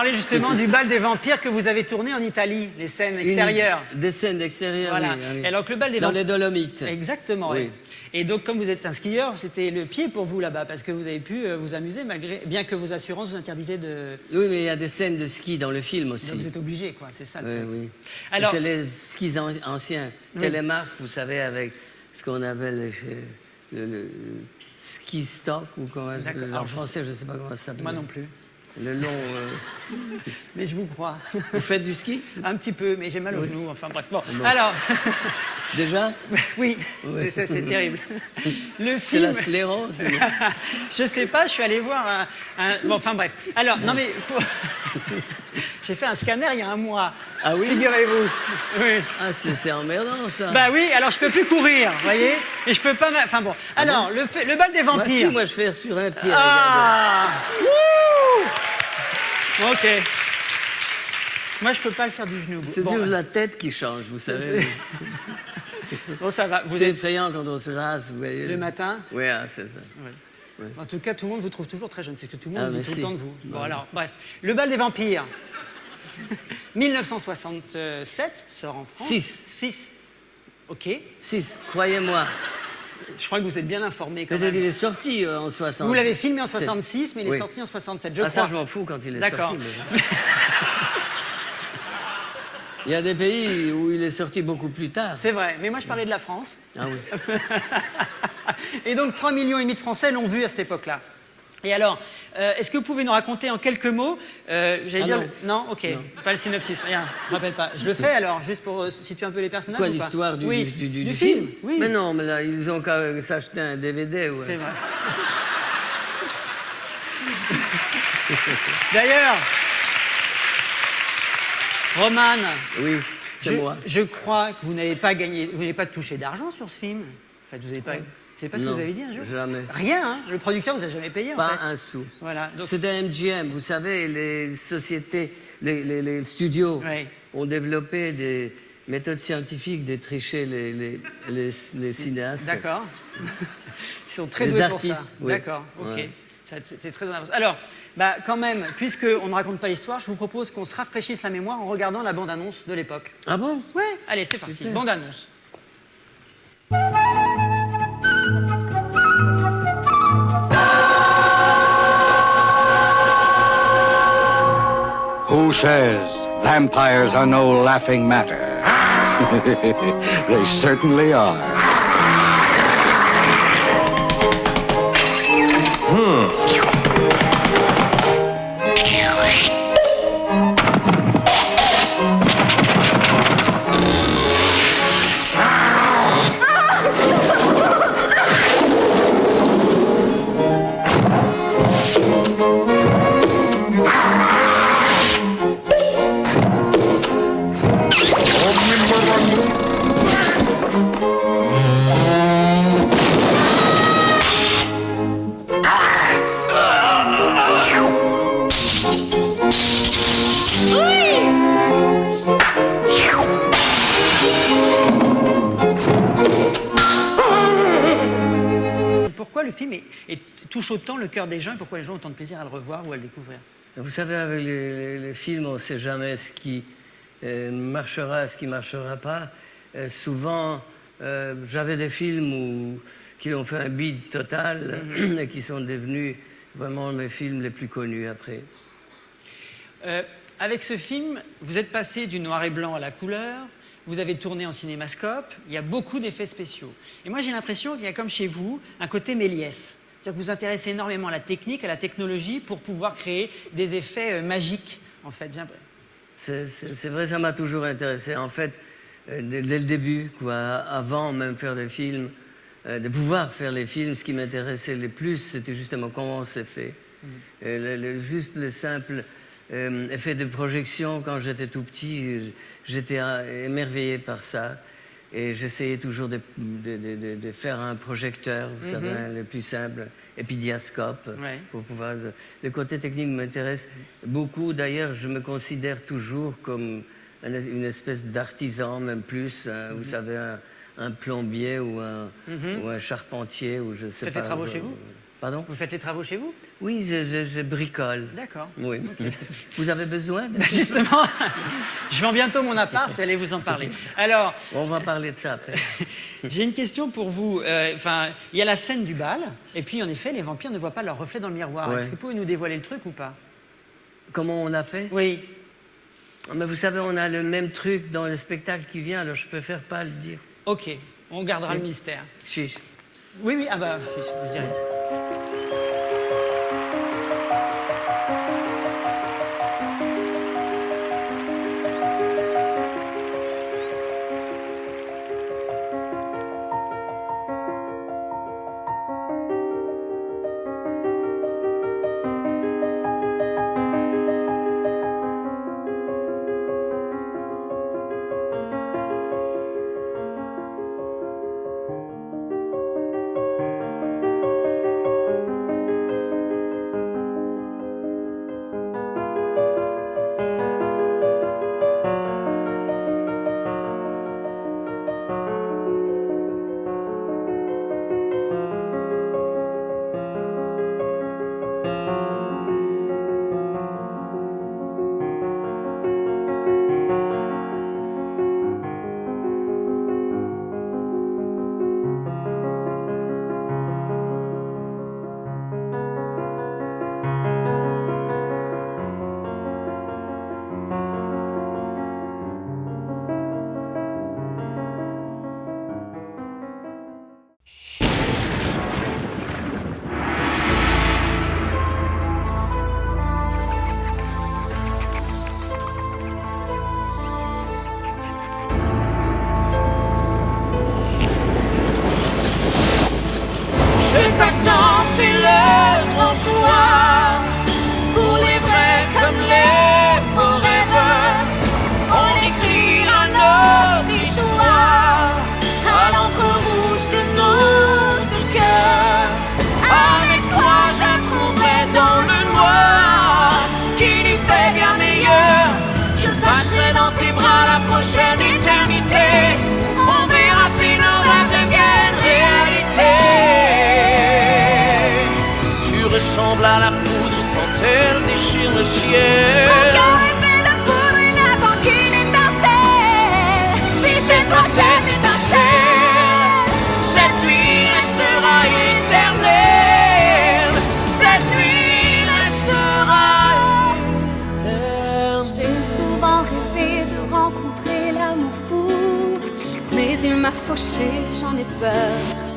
parler justement du bal des vampires que vous avez tourné en Italie, les scènes extérieures. Des scènes d'extérieur, Voilà. oui. Et alors que le bal des Dans vampires... les Dolomites. Exactement, Oui. oui. Et donc, comme vous êtes un skieur, c'était le pied pour vous là-bas, parce que vous avez pu vous amuser, malgré, bien que vos assurances vous interdisaient de... Oui, mais il y a des scènes de ski dans le film aussi. Donc vous êtes obligé, quoi, c'est ça le truc. Oui. Alors... C'est les skis anciens. Oui. Télémark, vous savez, avec ce qu'on appelle le ski stock, ou comment en français, je ne sais pas comment ça s'appelle. Moi non plus. Le long... Mais je vous crois. Vous faites du ski? Un petit peu, mais j'ai mal aux genoux, enfin bref. Bon, alors... Déjà? Oui, c'est terrible. Le film... C'est la sclérose? Je sais pas, je suis allé voir Bon, enfin bref. Alors, non mais... J'ai fait un scanner il y a un mois. Ah oui? Figurez-vous. Oui. Ah, c'est emmerdant, ça. Bah oui, alors je peux plus courir, vous voyez? Et je peux pas... Enfin bon. Alors, le bal des vampires... Moi, je fais sur un pied. Ah! Wouh! Ok. Moi, je peux pas le faire du genou. C'est sur la tête qui change, vous savez. Bon, ça va. C'est effrayant quand on se rase, vous voyez. Le matin? Oui, c'est ça. Ouais. Ouais. En tout cas, tout le monde vous trouve toujours très jeune. C'est que tout le monde dit tout merci. le temps de vous. Bon, alors, bref. Le bal des vampires. 1967, sort en France. 6. Ok. 6, croyez-moi. Je crois que vous êtes bien informé quand Peut-être même. il est sorti en 60. Vous l'avez filmé en 66, mais il est Oui. sorti en 67, je Ah, crois. ça, je m'en fous quand il est D'accord. sorti. Mais... Il y a des pays où il est sorti beaucoup plus tard. C'est vrai, mais moi je parlais de la France. Ah oui. Et donc 3,5 millions de Français l'ont vu à cette époque-là. Et alors, est-ce que vous pouvez nous raconter en quelques mots, j'allais dire... Non, ok, Non. pas le synopsis, rien, je ne rappelle pas. Je le fais alors, juste pour situer un peu les personnages. Quoi, ou pas l'histoire du du film? Oui, Mais non, mais là, ils ont qu'à s'acheter un DVD. Ouais. c'est vrai. D'ailleurs, Romane, Oui, c'est moi. je crois que vous n'avez pas gagné, vous n'avez pas touché d'argent sur ce film. En fait, vous n'avez pas... C'est pas ce que Non, vous avez dit un jour? jamais. Rien, hein? Le producteur vous a jamais payé, en Pas fait. un sou. Voilà. Donc... C'était MGM, vous savez, les sociétés, les studios Oui. ont développé des méthodes scientifiques de tricher les cinéastes. D'accord. Ils sont très Les doués artistes, pour ça. oui. D'accord, ok. Ouais. C'était très en avance. Alors, bah, quand même, puisqu'on ne raconte pas l'histoire, je vous propose qu'on se rafraîchisse la mémoire en regardant la bande-annonce de l'époque. Ah bon? Ouais, allez, c'est parti. Super. Bande-annonce. Who says vampires are no laughing matter? They certainly are. Pourquoi le film touche autant le cœur des gens et pourquoi les gens ont autant de plaisir à le revoir ou à le découvrir? Vous savez, avec les films, on ne sait jamais ce qui marchera, ce qui ne marchera pas. Souvent, j'avais des films qui ont fait un bide total et qui sont devenus vraiment mes films les plus connus après. Avec ce film, vous êtes passé du noir et blanc à la couleur, vous avez tourné en cinémascope, il y a beaucoup d'effets spéciaux. Et moi, j'ai l'impression qu'il y a, comme chez vous, un côté Méliès. C'est-à-dire que vous vous intéressez énormément à la technique, à la technologie, pour pouvoir créer des effets magiques, en fait. C'est vrai, ça m'a toujours intéressé. En fait, dès le début, quoi, avant même faire des films, de pouvoir faire les films, ce qui m'intéressait le plus, c'était justement comment c'est fait. Juste le simple effet de projection, quand j'étais tout petit, j'étais émerveillé par ça. Et j'essayais toujours de faire un projecteur, vous savez, le plus simple, épidiascope, pour pouvoir... Le côté technique m'intéresse beaucoup. D'ailleurs, je me considère toujours comme une espèce d'artisan, même plus. Vous savez, un plombier ou un charpentier, ou je sais pas. Faites les travaux chez vous? Pardon? Vous faites les travaux chez vous? Oui, je bricole. D'accord. Oui. Vous avez besoin de... Bah, justement, je vends bientôt mon appart, j'allais vous en parler. Alors, On va parler de ça après. j'ai une question pour vous. Il y a la scène du bal, et puis en effet, les vampires ne voient pas leur reflet dans le miroir. Ouais. Est-ce que vous pouvez nous dévoiler le truc ou pas? Comment on a fait? Oui. Mais vous savez, on a le même truc dans le spectacle qui vient, alors je préfère pas le dire. Ok, on gardera le mystère. Chiche. Oui, oui, ah bah, si, je dirais. T'attends, c'est le grand soir. Pour les vrais comme les faux rêveurs, on écrira notre histoire à l'encre rouge de notre cœur. Avec toi, je trouverai dans le noir qui nous fait bien meilleur. Je passerai dans tes bras la prochaine éternité. On verra si nos rêves deviennent réalité. Ressemble à la foudre quand elle déchire le ciel. Mon cœur est fait de poudre, il n'attend qu'une étincelle. Si c'est toi cette étincelle, cette nuit restera éternelle. Cette nuit restera éternelle. J'ai souvent rêvé de rencontrer l'amour fou, mais il m'a fauché, j'en ai peur.